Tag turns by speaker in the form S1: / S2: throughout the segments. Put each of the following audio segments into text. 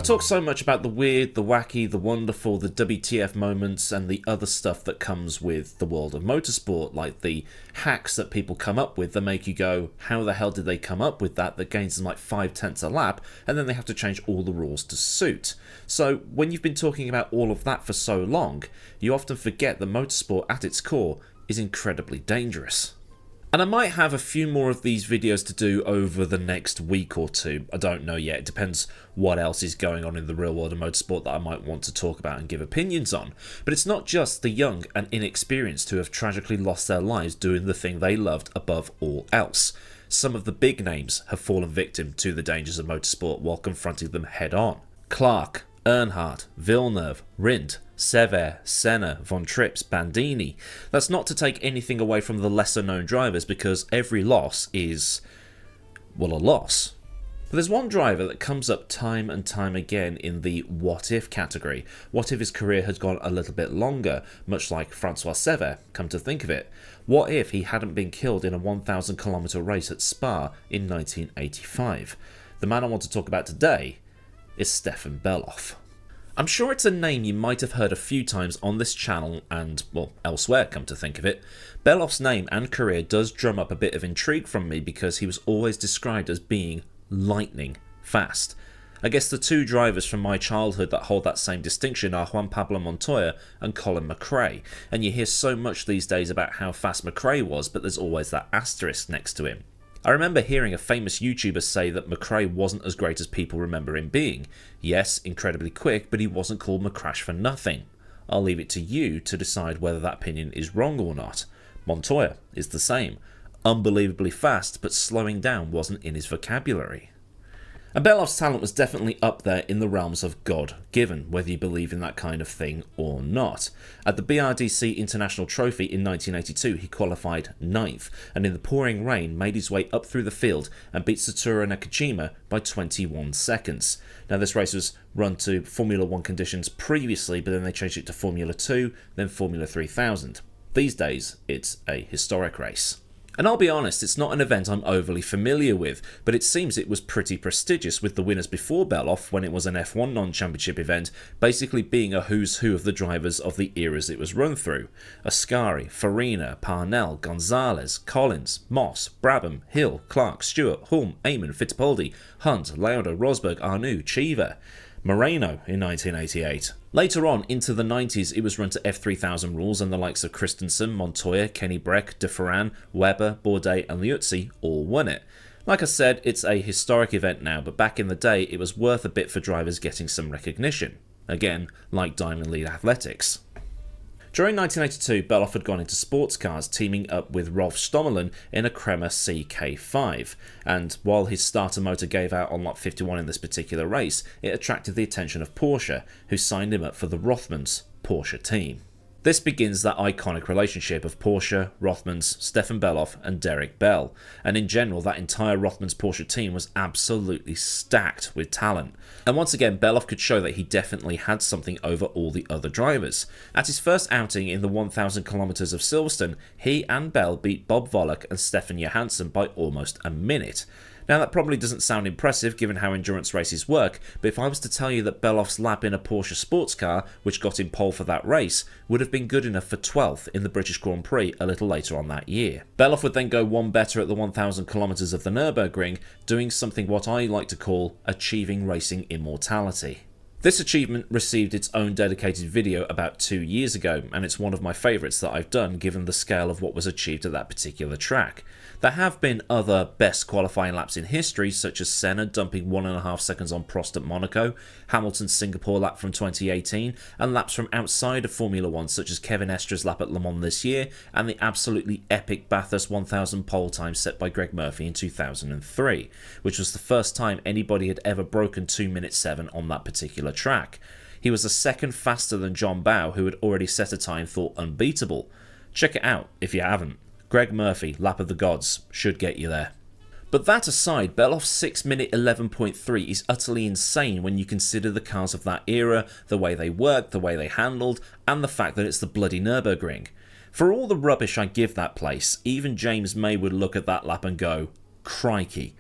S1: talk so much about the weird, the wacky, the wonderful, the WTF moments, and the other stuff that comes with the world of motorsport, like the hacks that people come up with that make you go, how the hell did they come up with that gains them like 5/10 a lap, and then they have to change all the rules to suit. So when you've been talking about all of that for so long, you often forget that motorsport at its core is incredibly dangerous. And I might have a few more of these videos to do over the next week or two. I don't know yet. It depends what else is going on in the real world of motorsport that I might want to talk about and give opinions on. But it's not just the young and inexperienced who have tragically lost their lives doing the thing they loved above all else. Some of the big names have fallen victim to the dangers of motorsport while confronting them head on. Clark, Earnhardt, Villeneuve, Rindt, Sever, Senna, Von Trips, Bandini. That's not to take anything away from the lesser known drivers, because every loss is, well, a loss. But there's one driver that comes up time and time again in the what if category. What if his career had gone a little bit longer, much like Francois Sever, come to think of it. What if he hadn't been killed in a 1,000 kilometre race at Spa in 1985? The man I want to talk about today is Stefan Bellof. I'm sure it's a name you might have heard a few times on this channel and, well, elsewhere, come to think of it. Bellof's name and career does drum up a bit of intrigue from me because he was always described as being lightning fast. I guess the two drivers from my childhood that hold that same distinction are Juan Pablo Montoya and Colin McRae, and you hear so much these days about how fast McRae was, but there's always that asterisk next to him. I remember hearing a famous YouTuber say that McRae wasn't as great as people remember him being. Yes, incredibly quick, but he wasn't called McCrash for nothing. I'll leave it to you to decide whether that opinion is wrong or not. Montoya is the same. Unbelievably fast, but slowing down wasn't in his vocabulary. And Bellof's talent was definitely up there in the realms of God-given, whether you believe in that kind of thing or not. At the BRDC International Trophy in 1982, he qualified 9th, and in the pouring rain made his way up through the field and beat Satoru Nakajima by 21 seconds. Now this race was run to Formula 1 conditions previously, but then they changed it to Formula 2, then Formula 3000. These days, it's a historic race. And I'll be honest, it's not an event I'm overly familiar with, but it seems it was pretty prestigious, with the winners before Bellof, when it was an F1 non-championship event, basically being a who's who of the drivers of the eras it was run through. Ascari, Farina, Parnell, Gonzalez, Collins, Moss, Brabham, Hill, Clark, Stewart, Hulme, Eamon, Fittipaldi, Hunt, Lauda, Rosberg, Arnoux, Cheever, Moreno in 1988. Later on, into the 90s, it was run to F3000 rules, and the likes of Christensen, Montoya, Kenny Breck, De Ferran, Webber, Bourdais and Liuzzi all won it. Like I said, it's a historic event now, but back in the day it was worth a bit for drivers getting some recognition. Again, like Diamond Lead Athletics. During 1982, Bellof had gone into sports cars, teaming up with Rolf Stommelen in a Kremer CK5, and while his starter motor gave out on lap 51 in this particular race, it attracted the attention of Porsche, who signed him up for the Rothmans Porsche team. This begins that iconic relationship of Porsche, Rothmans, Stefan Bellof and Derek Bell, and in general that entire Rothmans Porsche team was absolutely stacked with talent. And once again, Bellof could show that he definitely had something over all the other drivers. At his first outing in the 1,000 kilometers of Silverstone, he and Bell beat Bob Volek and Stefan Johansson by almost a minute. Now that probably doesn't sound impressive given how endurance races work, but if I was to tell you that Bellof's lap in a Porsche sports car, which got him pole for that race, would have been good enough for 12th in the British Grand Prix a little later on that year. Bellof would then go one better at the 1,000 kilometers of the Nurburgring, doing something what I like to call achieving racing immortality. This achievement received its own dedicated video about 2 years ago, and it's one of my favourites that I've done given the scale of what was achieved at that particular track. There have been other best qualifying laps in history, such as Senna dumping 1.5 seconds on Prost at Monaco, Hamilton's Singapore lap from 2018, and laps from outside of Formula 1 such as Kevin Estra's lap at Le Mans this year, and the absolutely epic Bathurst 1000 pole time set by Greg Murphy in 2003, which was the first time anybody had ever broken 2 minutes 7 on that particular track. He was a second faster than John Bowe, who had already set a time thought unbeatable. Check it out if you haven't. Greg Murphy, Lap of the Gods, should get you there. But that aside, Bellof's 6 minute 11.3 is utterly insane when you consider the cars of that era, the way they worked, the way they handled, and the fact that it's the bloody Nurburgring. For all the rubbish I give that place, even James May would look at that lap and go, crikey.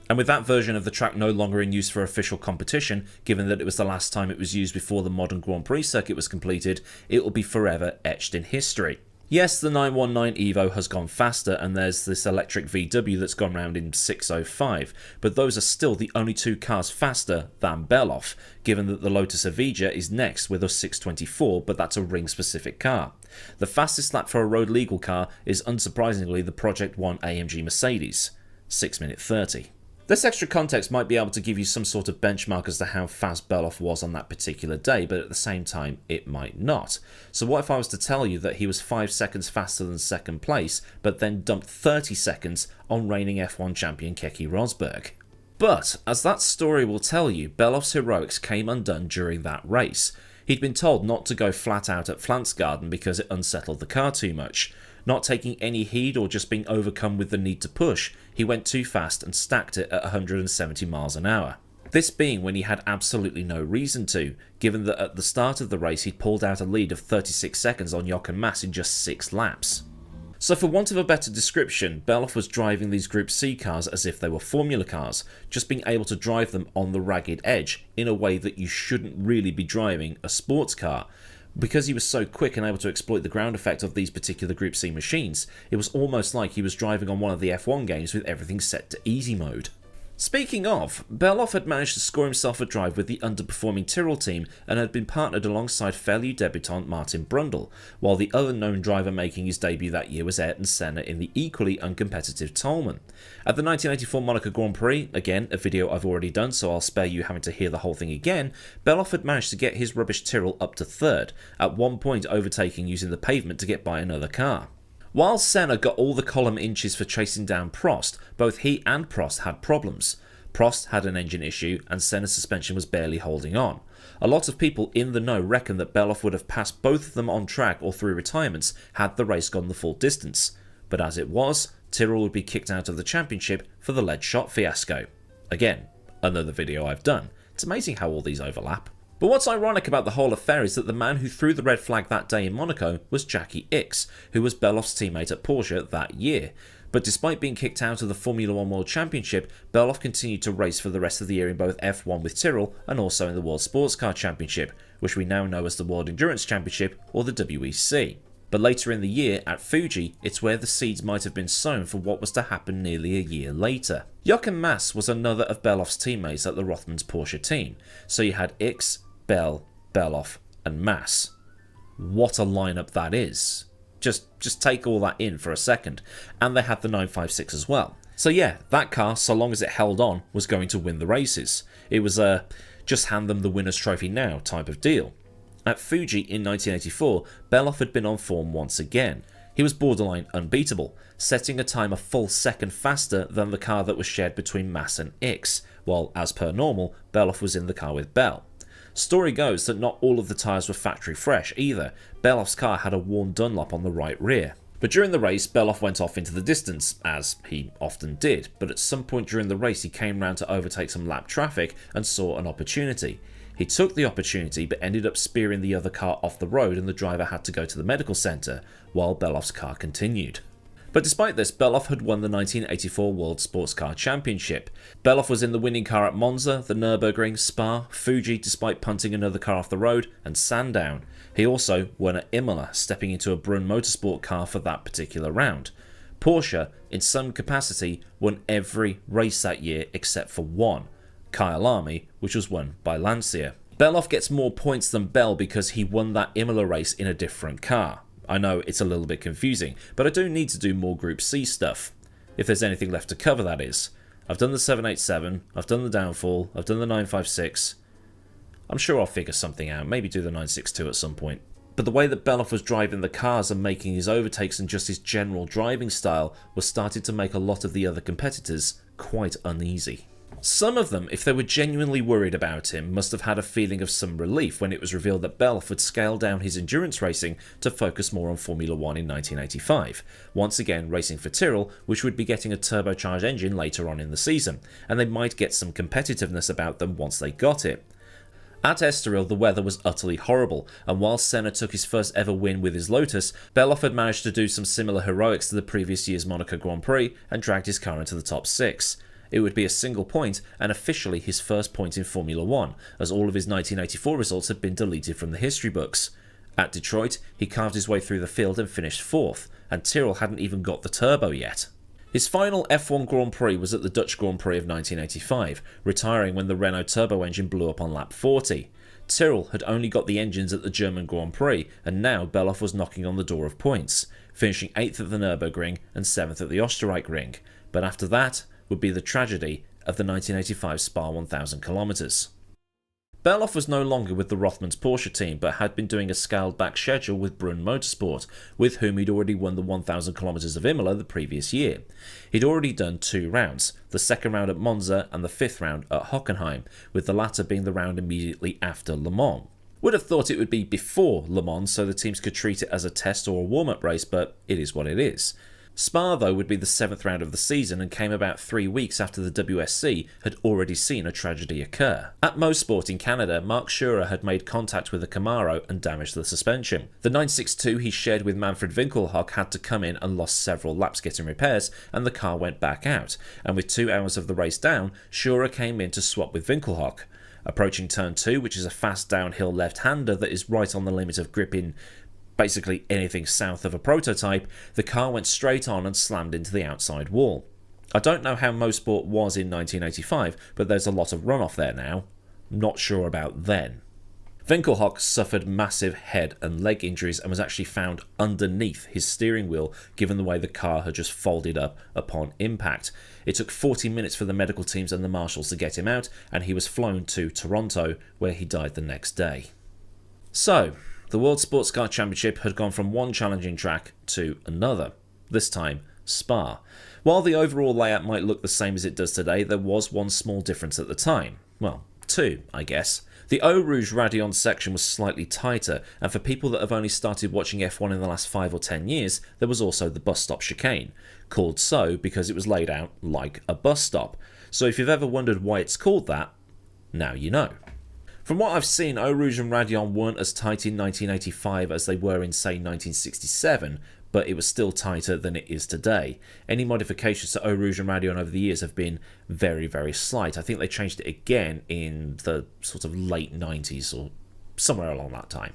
S1: And with that version of the track no longer in use for official competition, given that it was the last time it was used before the modern Grand Prix circuit was completed, it will be forever etched in history. Yes, the 919 Evo has gone faster, and there's this electric VW that's gone round in 605, but those are still the only two cars faster than Bellof, given that the Lotus Evija is next with a 624, but that's a ring-specific car. The fastest lap for a road legal car is unsurprisingly the Project 1 AMG Mercedes, 6 minute 30. This extra context might be able to give you some sort of benchmark as to how fast Bellof was on that particular day, but at the same time it might not. So what if I was to tell you that he was 5 seconds faster than second place, but then dumped 30 seconds on reigning F1 champion Keke Rosberg? But, as that story will tell you, Bellof's heroics came undone during that race. He'd been told not to go flat out at Pflanzgarten because it unsettled the car too much. Not taking any heed or just being overcome with the need to push, he went too fast and stacked it at 170 miles an hour. This being when he had absolutely no reason to, given that at the start of the race he'd pulled out a lead of 36 seconds on Jochen Mass in just 6 laps. So for want of a better description, Bellof was driving these Group C cars as if they were Formula cars, just being able to drive them on the ragged edge in a way that you shouldn't really be driving a sports car. Because he was so quick and able to exploit the ground effect of these particular Group C machines, it was almost like he was driving on one of the F1 games with everything set to easy mode. Speaking of, Bellof had managed to score himself a drive with the underperforming Tyrrell team and had been partnered alongside failure debutant Martin Brundle, while the other known driver making his debut that year was Ayrton Senna in the equally uncompetitive Toleman. At the 1984 Monaco Grand Prix, again a video I've already done so I'll spare you having to hear the whole thing again, Bellof had managed to get his rubbish Tyrrell up to third, at one point overtaking using the pavement to get by another car. While Senna got all the column inches for chasing down Prost, both he and Prost had problems. Prost had an engine issue and Senna's suspension was barely holding on. A lot of people in the know reckon that Bellof would have passed both of them on track or through retirements had the race gone the full distance. But as it was, Tyrrell would be kicked out of the championship for the lead shot fiasco. Again, another video I've done. It's amazing how all these overlap. But what's ironic about the whole affair is that the man who threw the red flag that day in Monaco was Jackie Ickx, who was Bellof's teammate at Porsche that year. But despite being kicked out of the Formula 1 World Championship, Bellof continued to race for the rest of the year in both F1 with Tyrrell and also in the World Sports Car Championship, which we now know as the World Endurance Championship or the WEC. But later in the year, at Fuji, it's where the seeds might have been sown for what was to happen nearly a year later. Jochen Mass was another of Bellof's teammates at the Rothmans Porsche team, so you had Ickx, Bell, Bellof and Mass. What a lineup that is. Just take all that in for a second. And they had the 956 as well. So yeah, that car, so long as it held on, was going to win the races. It was a just hand them the winner's trophy now type of deal. At Fuji in 1984, Bellof had been on form once again. He was borderline unbeatable, setting a time a full second faster than the car that was shared between Mass and Ickx, while as per normal, Bellof was in the car with Bell. Story goes that not all of the tyres were factory fresh either. Bellof's car had a worn Dunlop on the right rear. But during the race, Bellof went off into the distance, as he often did, but at some point during the race he came round to overtake some lap traffic and saw an opportunity. He took the opportunity but ended up spearing the other car off the road and the driver had to go to the medical centre, while Bellof's car continued. But despite this, Bellof had won the 1984 World Sports Car Championship. Bellof was in the winning car at Monza, the Nurburgring, Spa, Fuji despite punting another car off the road, and Sandown. He also won at Imola, stepping into a Brunn Motorsport car for that particular round. Porsche, in some capacity, won every race that year except for one, Kyalami, which was won by Lancia. Bellof gets more points than Bell because he won that Imola race in a different car. I know it's a little bit confusing, but I do need to do more Group C stuff. If there's anything left to cover, that is. I've done the 787, I've done the Downfall, I've done the 956. I'm sure I'll figure something out, maybe do the 962 at some point. But the way that Bellof was driving the cars and making his overtakes and just his general driving style was starting to make a lot of the other competitors quite uneasy. Some of them, if they were genuinely worried about him, must have had a feeling of some relief when it was revealed that Bellof would scale down his endurance racing to focus more on Formula 1 in 1985, once again racing for Tyrrell, which would be getting a turbocharged engine later on in the season, and they might get some competitiveness about them once they got it. At Estoril, the weather was utterly horrible, and while Senna took his first ever win with his Lotus, Bellof had managed to do some similar heroics to the previous year's Monaco Grand Prix and dragged his car into the top 6. It would be a single point and officially his first point in Formula 1, as all of his 1984 results had been deleted from the history books. At Detroit, he carved his way through the field and finished 4th, and Tyrrell hadn't even got the turbo yet. His final F1 Grand Prix was at the Dutch Grand Prix of 1985, retiring when the Renault turbo engine blew up on lap 40. Tyrrell had only got the engines at the German Grand Prix, and now Bellof was knocking on the door of points, finishing 8th at the Nurburgring and 7th at the Österreich-Ring, but after that would be the tragedy of the 1985 Spa 1000 km. Bellof was no longer with the Rothmans Porsche team, but had been doing a scaled-back schedule with Brunn Motorsport, with whom he'd already won the 1000 km of Imola the previous year. He'd already done 2 rounds, the second round at Monza and the 5th round at Hockenheim, with the latter being the round immediately after Le Mans. Would have thought it would be before Le Mans so the teams could treat it as a test or a warm-up race, but it is what it is. Spa, though, would be the 7th round of the season and came about 3 weeks after the WSC had already seen a tragedy occur. At Mosport in Canada, Mark Schurer had made contact with a Camaro and damaged the suspension. The 962 he shared with Manfred Winkelhock had to come in and lost several laps getting repairs, and the car went back out, and with 2 hours of the race down, Schurer came in to swap with Winkelhock. Approaching turn 2, which is a fast downhill left-hander that is right on the limit of gripping basically anything south of a prototype, the car went straight on and slammed into the outside wall. I don't know how Mosport was in 1985, but there's a lot of runoff there now. Not sure about then. Winkelhock suffered massive head and leg injuries and was actually found underneath his steering wheel, given the way the car had just folded up upon impact. It took 40 minutes for the medical teams and the marshals to get him out, and he was flown to Toronto, where he died the next day. So, the World Sports Car Championship had gone from one challenging track to another, this time Spa. While the overall layout might look the same as it does today, there was one small difference at the time. Well, 2, I guess. The Eau Rouge Raidillon section was slightly tighter, and for people that have only started watching F1 in the last 5 or 10 years, there was also the bus stop chicane, called so because it was laid out like a bus stop. So if you've ever wondered why it's called that, now you know. From what I've seen, Eau Rouge and Raidillon weren't as tight in 1985 as they were in, say, 1967, but it was still tighter than it is today. Any modifications to Eau Rouge and Raidillon over the years have been very, very slight. I think they changed it again in the sort of late 90s or somewhere along that time.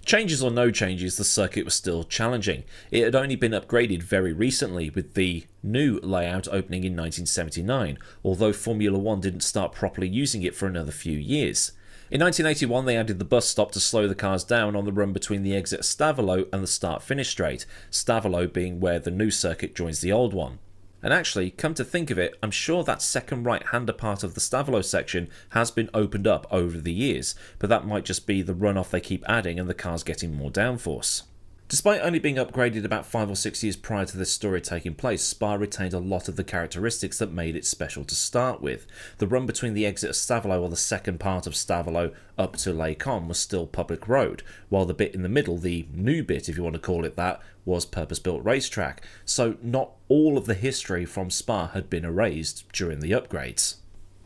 S1: Changes or no changes, the circuit was still challenging. It had only been upgraded very recently, with the new layout opening in 1979, although Formula 1 didn't start properly using it for another few years. In 1981, they added the bus stop to slow the cars down on the run between the exit at Stavelot and the start-finish straight, Stavelot being where the new circuit joins the old one. And actually, come to think of it, I'm sure that second right-hander part of the Stavelot section has been opened up over the years, but that might just be the runoff they keep adding and the cars getting more downforce. Despite only being upgraded about 5 or 6 years prior to this story taking place, Spa retained a lot of the characteristics that made it special to start with. The run between the exit of Stavelot or the second part of Stavelot up to Les Combes was still public road, while the bit in the middle, the new bit if you want to call it that, was purpose-built racetrack, so not all of the history from Spa had been erased during the upgrades.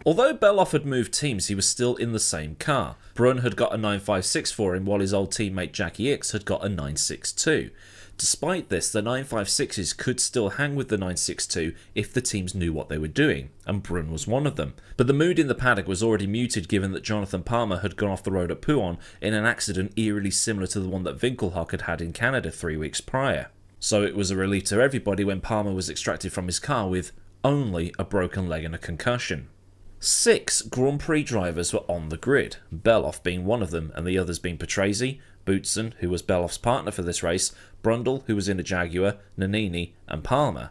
S1: Although Bellof had moved teams, he was still in the same car. Brunn had got a 956 for him, while his old teammate Jackie Ickx had got a 962. Despite this, the 956s could still hang with the 962 if the teams knew what they were doing, and Brunn was one of them. But the mood in the paddock was already muted given that Jonathan Palmer had gone off the road at Pouhon in an accident eerily similar to the one that Winkelhock had had in Canada 3 weeks prior. So it was a relief to everybody when Palmer was extracted from his car with only a broken leg and a concussion. 6 Grand Prix drivers were on the grid, Bellof being one of them and the others being Patrese, Boutsen, who was Bellof's partner for this race, Brundle, who was in a Jaguar, Nannini and Palmer.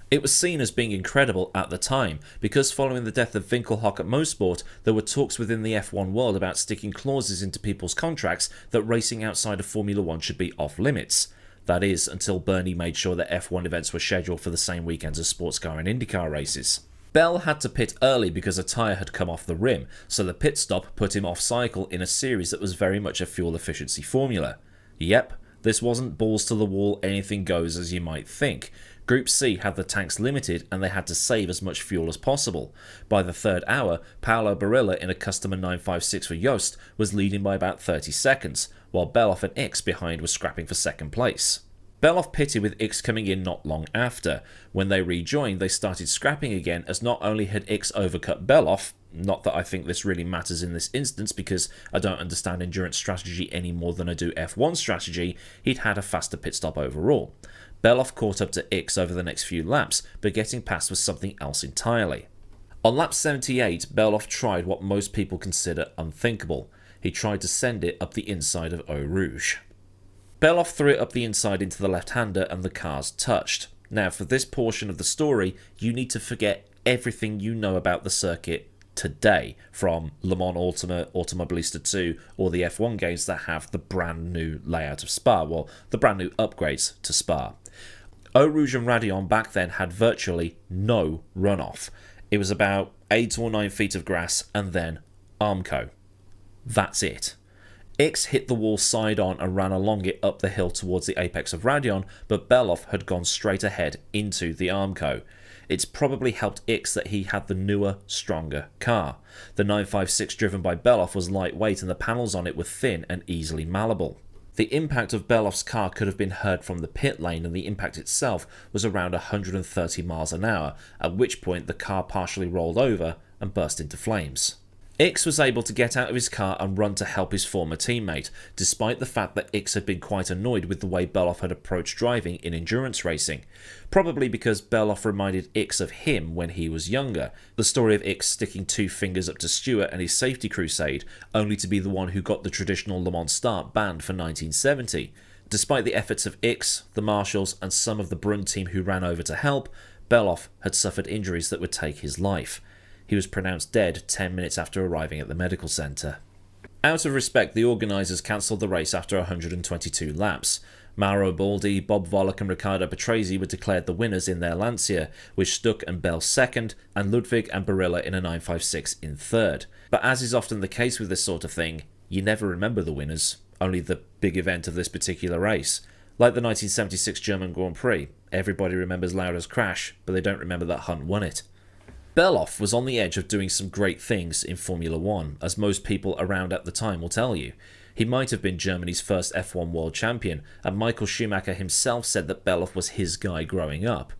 S1: It was seen as being incredible at the time, because following the death of Winkelhock at Mosport, there were talks within the F1 world about sticking clauses into people's contracts that racing outside of Formula 1 should be off limits. That is, until Bernie made sure that F1 events were scheduled for the same weekends as sports car and IndyCar races. Bell had to pit early because a tyre had come off the rim, so the pit stop put him off cycle in a series that was very much a fuel efficiency formula. Yep, this wasn't balls to the wall anything goes as you might think. Group C had the tanks limited and they had to save as much fuel as possible. By the third hour, Paolo Barilla in a customer 956 for Yost was leading by about 30 seconds, while Bellof and Ickx behind were scrapping for second place. Bellof pitted with X coming in not long after. When they rejoined, they started scrapping again, as not only had X overcut Bellof, not that I think this really matters in this instance because I don't understand endurance strategy any more than I do F1 strategy, he'd had a faster pit stop overall. Bellof caught up to X over the next few laps, but getting past was something else entirely. On lap 78, Bellof tried what most people consider unthinkable. He tried to send it up the inside of Eau Rouge. Bellof threw it up the inside into the left-hander and the cars touched. Now, for this portion of the story, you need to forget everything you know about the circuit today, from Le Mans Ultimate, Automobilista 2, or the F1 games that have the brand new layout of Spa, well, the brand new upgrades to Spa. Eau Rouge and Raidillon back then had virtually no runoff. It was about 8 or 9 feet of grass and then Armco. That's it. X hit the wall side on and ran along it up the hill towards the apex of Raidillon, but Bellof had gone straight ahead into the Armco. It's probably helped X that he had the newer, stronger car. The 956 driven by Bellof was lightweight and the panels on it were thin and easily malleable. The impact of Bellof's car could have been heard from the pit lane, and the impact itself was around 130 miles an hour, at which point the car partially rolled over and burst into flames. X was able to get out of his car and run to help his former teammate, despite the fact that X had been quite annoyed with the way Bellof had approached driving in endurance racing. Probably because Bellof reminded X of him when he was younger. The story of X sticking 2 fingers up to Stewart and his safety crusade, only to be the one who got the traditional Le Mans start banned for 1970. Despite the efforts of X, the marshals, and some of the Brun team who ran over to help, Bellof had suffered injuries that would take his life. He was pronounced dead 10 minutes after arriving at the medical centre. Out of respect, the organisers cancelled the race after 122 laps. Mauro Baldi, Bob Volek and Riccardo Patrese were declared the winners in their Lancia, with Stuck and Bell second, and Ludwig and Barilla in a 956 in third. But as is often the case with this sort of thing, you never remember the winners, only the big event of this particular race. Like the 1976 German Grand Prix, everybody remembers Lauda's crash, but they don't remember that Hunt won it. Bellof was on the edge of doing some great things in Formula 1, as most people around at the time will tell you. He might have been Germany's first F1 world champion, and Michael Schumacher himself said that Bellof was his guy growing up.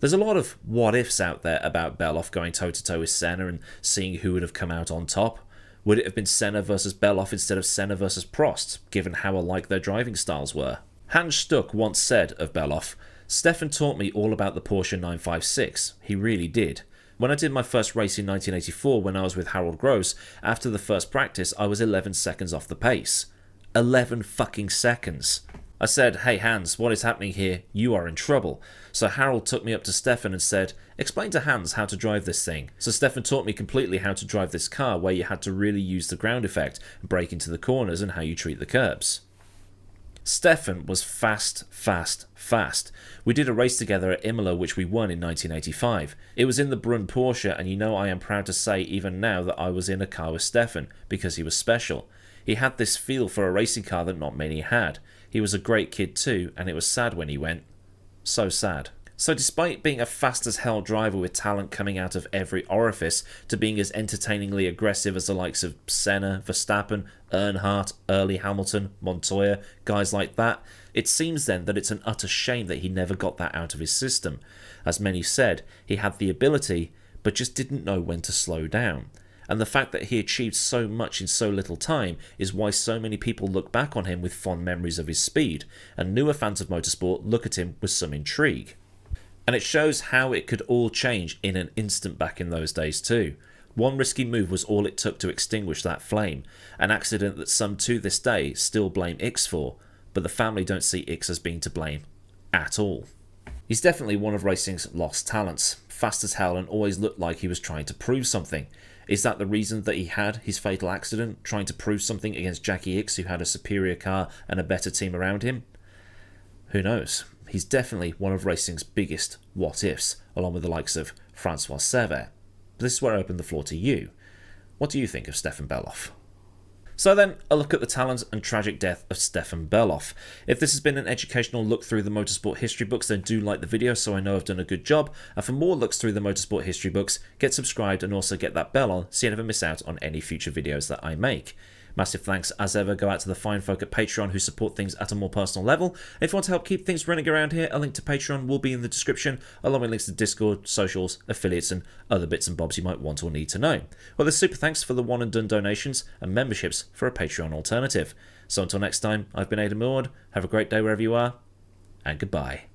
S1: There's a lot of what-ifs out there about Bellof going toe-to-toe with Senna and seeing who would have come out on top. Would it have been Senna versus Bellof instead of Senna versus Prost, given how alike their driving styles were? Hans Stuck once said of Bellof, "Stefan taught me all about the Porsche 956. He really did. When I did my first race in 1984 when I was with Harold Gross, after the first practice I was 11 seconds off the pace. 11 fucking seconds. I said, 'Hey Hans, what is happening here? You are in trouble.' So Harold took me up to Stefan and said, 'Explain to Hans how to drive this thing.' So Stefan taught me completely how to drive this car, where you had to really use the ground effect, brake into the corners and how you treat the curbs." Stefan was fast. We did a race together at Imola which we won in 1985. It was in the Brun Porsche, and you know I am proud to say even now that I was in a car with Stefan, because he was special. He had this feel for a racing car that not many had. He was a great kid too, and it was sad when he went. So sad. So despite being a fast-as-hell driver with talent coming out of every orifice, to being as entertainingly aggressive as the likes of Senna, Verstappen, Earnhardt, Early Hamilton, Montoya, guys like that, it seems then that it's an utter shame that he never got that out of his system. As many said, he had the ability, but just didn't know when to slow down. And the fact that he achieved so much in so little time is why so many people look back on him with fond memories of his speed, and newer fans of motorsport look at him with some intrigue. And it shows how it could all change in an instant back in those days too. One risky move was all it took to extinguish that flame, an accident that some to this day still blame X for, but the family don't see X as being to blame at all. He's definitely one of racing's lost talents, fast as hell and always looked like he was trying to prove something. Is that the reason that he had his fatal accident, trying to prove something against Jackie X, who had a superior car and a better team around him? Who knows? He's definitely one of racing's biggest what-ifs, along with the likes of Francois Servet. But this is where I open the floor to you. What do you think of Stefan Bellof? So then, a look at the talent and tragic death of Stefan Bellof. If this has been an educational look through the motorsport history books, then do like the video so I know I've done a good job. And for more looks through the motorsport history books, get subscribed and also get that bell on so you never miss out on any future videos that I make. Massive thanks as ever go out to the fine folk at Patreon who support things at a more personal level. If you want to help keep things running around here, a link to Patreon will be in the description, along with links to Discord, socials, affiliates, and other bits and bobs you might want or need to know. Well, there's super thanks for the one and done donations and memberships for a Patreon alternative. So until next time, I've been Millward. Have a great day wherever you are, and goodbye.